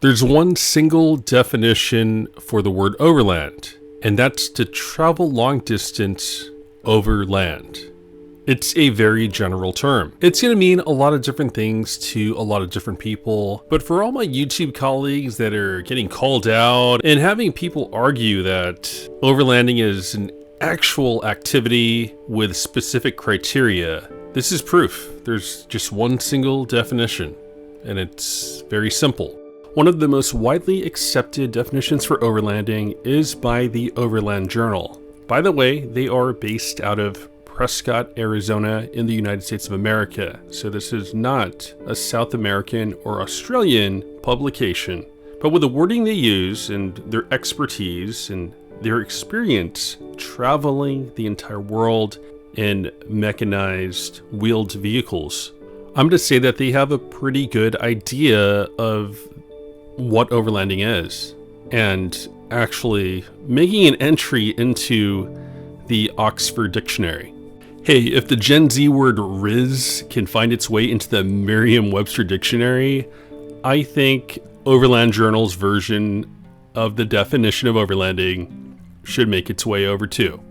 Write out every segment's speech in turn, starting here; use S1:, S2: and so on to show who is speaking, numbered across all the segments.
S1: There's one single definition for the word overland, and that's to travel long distance over land. It's a very general term. It's going to mean a lot of different things to a lot of different people, but for all my YouTube colleagues that are getting called out and having people argue that overlanding is an actual activity with specific criteria, this is proof. There's just one single definition, and it's very simple. One of the most widely accepted definitions for overlanding is by the Overland Journal. By the way, they are based out of Prescott, Arizona in the United States of America. So this is not a South American or Australian publication. But with the wording they use and their expertise and their experience traveling the entire world in mechanized wheeled vehicles, I'm going to say that they have a pretty good idea of what overlanding is, and actually making an entry into the Oxford Dictionary. Hey, if the Gen Z word Riz can find its way into the Merriam-Webster Dictionary, I think Overland Journal's version of the definition of overlanding should make its way over too.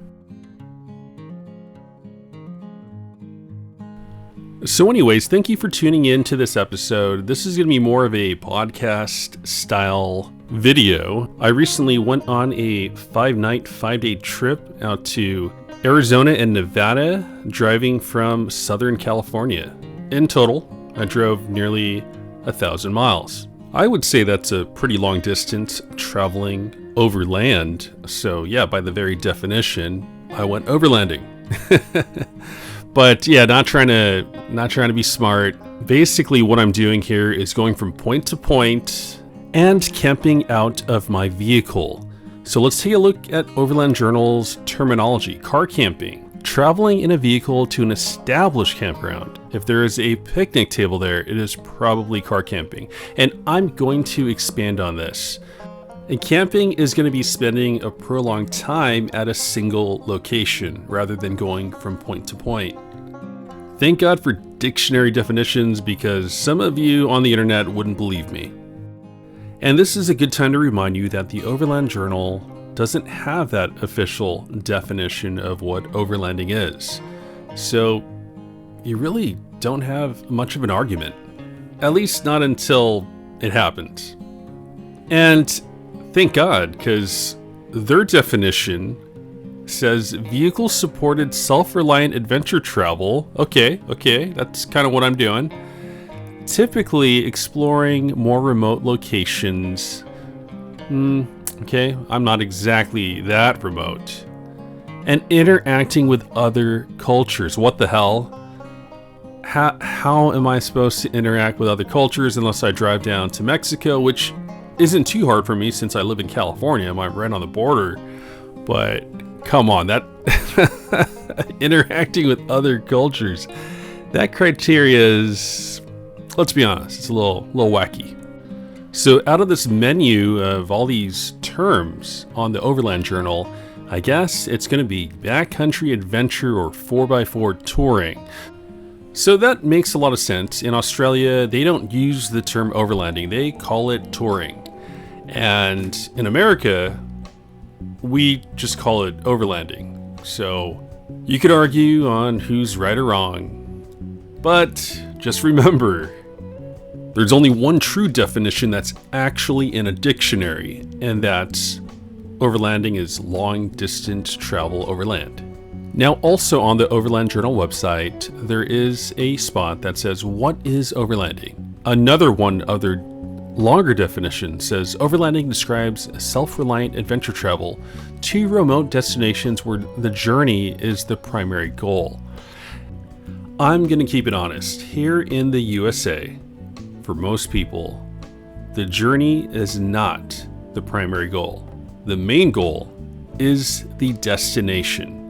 S1: So anyways, thank you for tuning in to this episode. This is going to be more of a podcast style video. I recently went on a 5-night, 5-day trip out to Arizona and Nevada, driving from Southern California. In total, I drove nearly 1,000 miles. I would say that's a pretty long distance traveling overland. So yeah, by the very definition, I went overlanding. But yeah, not trying to be smart. Basically what I'm doing here is going from point to point and camping out of my vehicle. So let's take a look at Overland Journal's terminology. Car camping, traveling in a vehicle to an established campground. If there is a picnic table there, it is probably car camping. And I'm going to expand on this. And camping is going to be spending a prolonged time at a single location rather than going from point to point. Thank God for dictionary definitions, because some of you on the internet wouldn't believe me. And this is a good time to remind you that the Overland Journal doesn't have that official definition of what overlanding is. So you really don't have much of an argument, at least not until it happens. And thank God, because their definition says vehicle-supported self-reliant adventure travel. Okay, that's kind of what I'm doing. Typically exploring more remote locations. Okay, I'm not exactly that remote. And interacting with other cultures. What the hell? How am I supposed to interact with other cultures unless I drive down to Mexico, which isn't too hard for me since I live in California. I'm right on the border. But come on, that interacting with other cultures, that criteria is, let's be honest, it's a little wacky. So out of this menu of all these terms on the Overland Journal, I guess it's going to be backcountry adventure or 4x4 touring. So that makes a lot of sense. In Australia, they don't use the term overlanding, they call it touring. And in America, we just call it overlanding. So you could argue on who's right or wrong, but just remember, there's only one true definition that's actually in a dictionary, and that's overlanding is long distance travel overland. Now, also on the Overland Journal website, there is a spot that says, what is overlanding? Another one of their longer definition says, overlanding describes self-reliant adventure travel to remote destinations where the journey is the primary goal. I'm going to keep it honest. Here in the USA, for most people, the journey is not the primary goal. The main goal is the destination.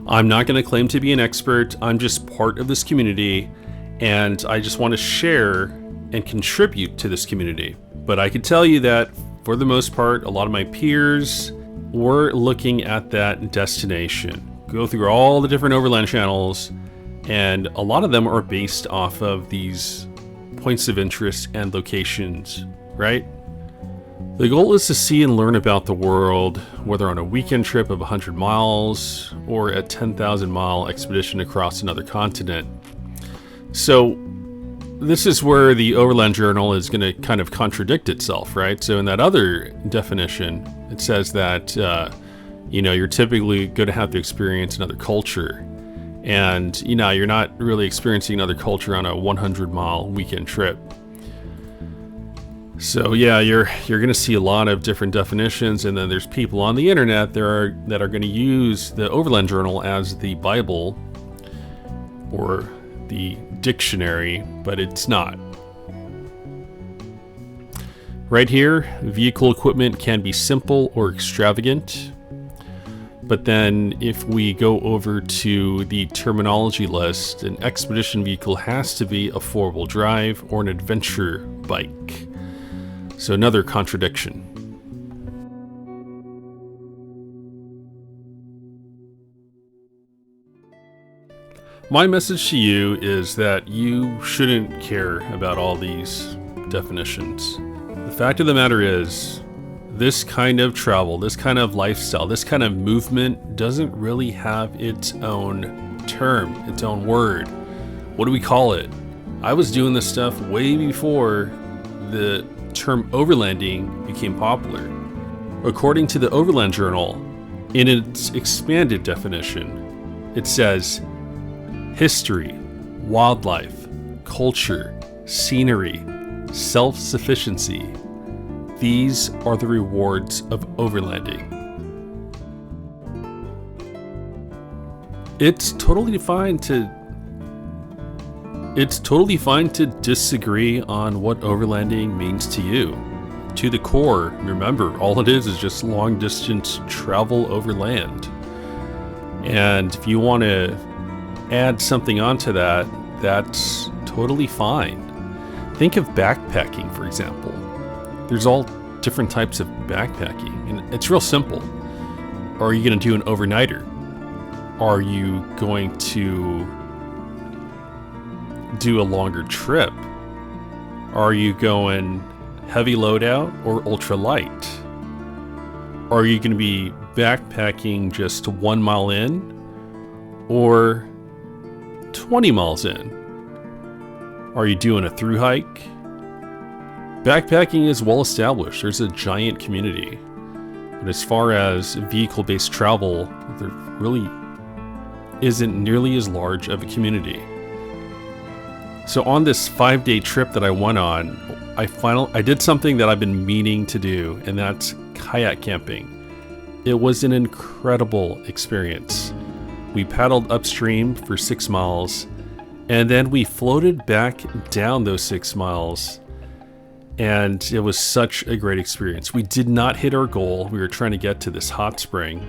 S1: I'm not going to claim to be an expert. I'm just part of this community, and I just want to share and contribute to this community. But I can tell you that for the most part, a lot of my peers were looking at that destination. Go through all the different overland channels, and a lot of them are based off of these points of interest and locations, right? The goal is to see and learn about the world, whether on a weekend trip of 100 miles or a 10,000-mile expedition across another continent. So this is where the Overland Journal is going to kind of contradict itself, right? So in that other definition, it says that, you're typically going to have to experience another culture. And, you're not really experiencing another culture on a 100-mile weekend trip. So yeah, you're going to see a lot of different definitions, and then there's people on the internet that are going to use the Overland Journal as the Bible or the dictionary, but it's not. Right here, vehicle equipment can be simple or extravagant. But then if we go over to the terminology list, an expedition vehicle has to be a four-wheel drive or an adventure bike. So another contradiction. My message to you is that you shouldn't care about all these definitions. The fact of the matter is, this kind of travel, this kind of lifestyle, this kind of movement doesn't really have its own term, its own word. What do we call it? I was doing this stuff way before the term overlanding became popular. According to the Overland Journal, in its expanded definition, it says history, wildlife, culture, scenery, self-sufficiency. These are the rewards of overlanding. It's totally fine to disagree on what overlanding means to you. To the core, remember, all it is just long distance travel overland. And if you want to add something onto that, that's totally fine. Think of backpacking, for example. There's all different types of backpacking, and it's real simple. Are you going to do an overnighter? Are you going to do a longer trip? Are you going heavy loadout or ultra light? Are you going to be backpacking just 1 mile in or 20 miles in? Are you doing a through hike? Backpacking is well established. There's a giant community. But as far as vehicle-based travel, there really isn't nearly as large of a community. So on this 5-day trip that I went on, I did something that I've been meaning to do, and that's kayak camping. It was an incredible experience. We paddled upstream for 6 miles, and then we floated back down those 6 miles. And it was such a great experience. We did not hit our goal. We were trying to get to this hot spring,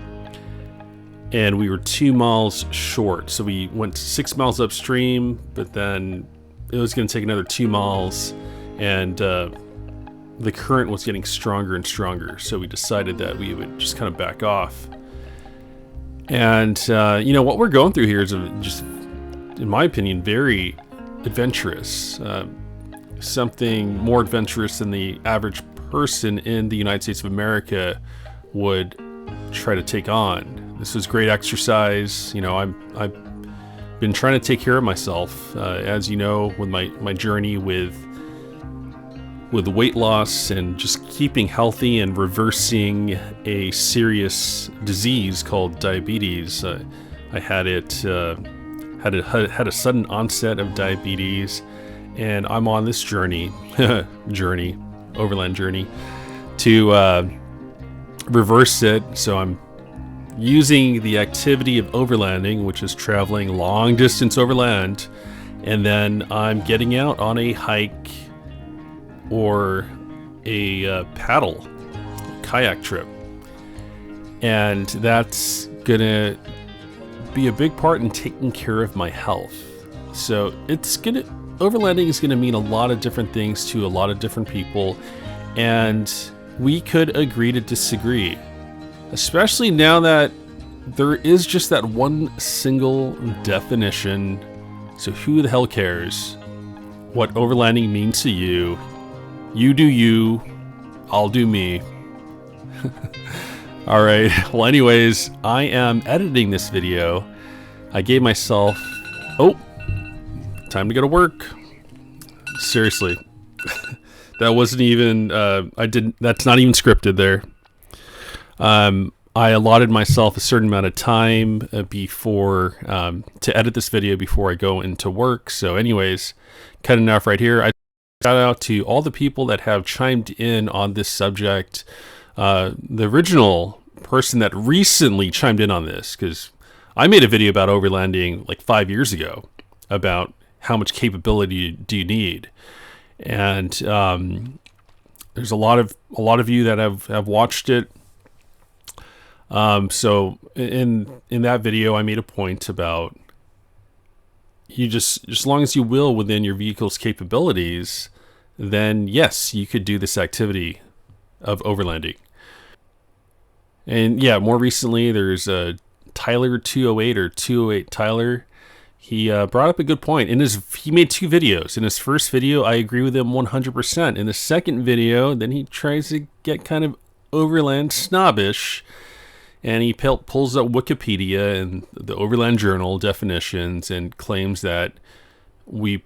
S1: and we were 2 miles short. So we went 6 miles upstream, but then it was going to take another 2 miles, and the current was getting stronger and stronger. So we decided that we would just kind of back off. And what we're going through here is just, in my opinion, very adventurous. Something more adventurous than the average person in the United States of America would try to take on. This was great exercise. I've been trying to take care of myself, as you know, with my journey with weight loss and just keeping healthy and reversing a serious disease called diabetes. I had had a sudden onset of diabetes. And I'm on this overland journey, to reverse it. So I'm using the activity of overlanding, which is traveling long distance overland, and then I'm getting out on a hike or a kayak trip. And that's gonna be a big part in taking care of my health. So overlanding is going to mean a lot of different things to a lot of different people, and we could agree to disagree, especially now that there is just that one single definition. So who the hell cares what overlanding means to you? You do you. I'll do me. All right. Well, anyways, I am editing this video. I gave myself... Oh! Time to go to work. Seriously. That wasn't even... That's not even scripted there. I allotted myself a certain amount of time before... to edit this video before I go into work. So anyways, cutting off right here. I shout out to all the people that have chimed in on this subject. The original person that recently chimed in on this, because I made a video about overlanding like 5 years ago about how much capability do you need, and there's a lot of you that have watched it. So in that video, I made a point about you just as long as you will within your vehicle's capabilities, then yes, you could do this activity of overlanding. And yeah, more recently, there's a Tyler 208 or 208 Tyler. He brought up a good point. He made 2 videos. In his first video, I agree with him 100%. In the second video, then he tries to get kind of overland snobbish, and he pulls up Wikipedia and the Overland Journal definitions and claims that we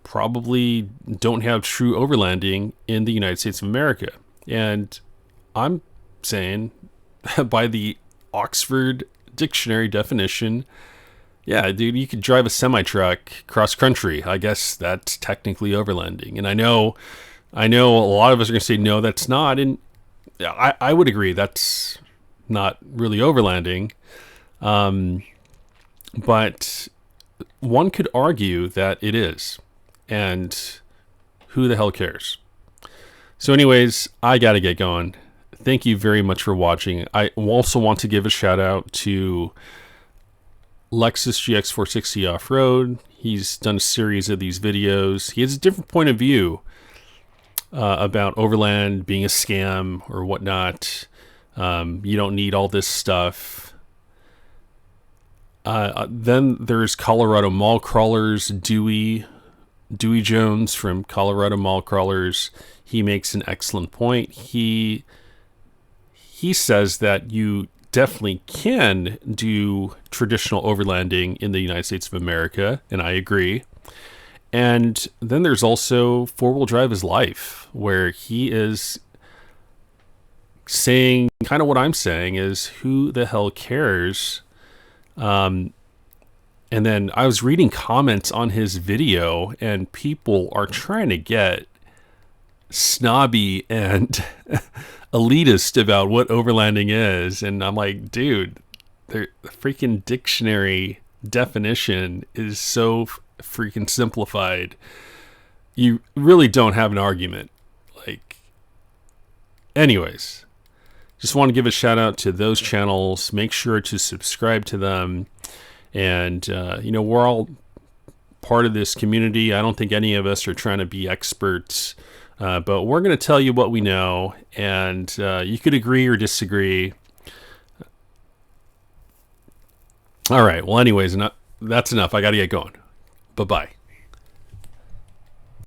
S1: probably don't have true overlanding in the United States of America. And I'm saying, by the Oxford Dictionary definition, yeah, dude, you could drive a semi-truck cross country. I guess that's technically overlanding. And I know a lot of us are going to say, no, that's not. And I would agree that's not really overlanding. But one could argue that it is. And who the hell cares? So anyways, I got to get going. Thank you very much for watching. I also want to give a shout out to Lexus GX460 Off-Road. He's done a series of these videos. He has a different point of view about Overland being a scam or whatnot. You don't need all this stuff. Then there's Colorado Mall Crawlers, Dewey Jones from Colorado Mall Crawlers. He makes an excellent point. He says that you definitely can do traditional overlanding in the United States of America, and I agree. And then there's also Four Wheel Drive is Life, where he is saying kind of what I'm saying is, who the hell cares? And then I was reading comments on his video, and people are trying to get snobby and elitist about what overlanding is, and I'm like, dude, the freaking dictionary definition is so freaking simplified. You really don't have an argument. Like, anyways, just want to give a shout out to those channels. Make sure to subscribe to them, and we're all part of this community. I don't think any of us are trying to be experts. But we're going to tell you what we know, and you could agree or disagree. All right. Well, anyways, that's enough. I got to get going. Bye-bye.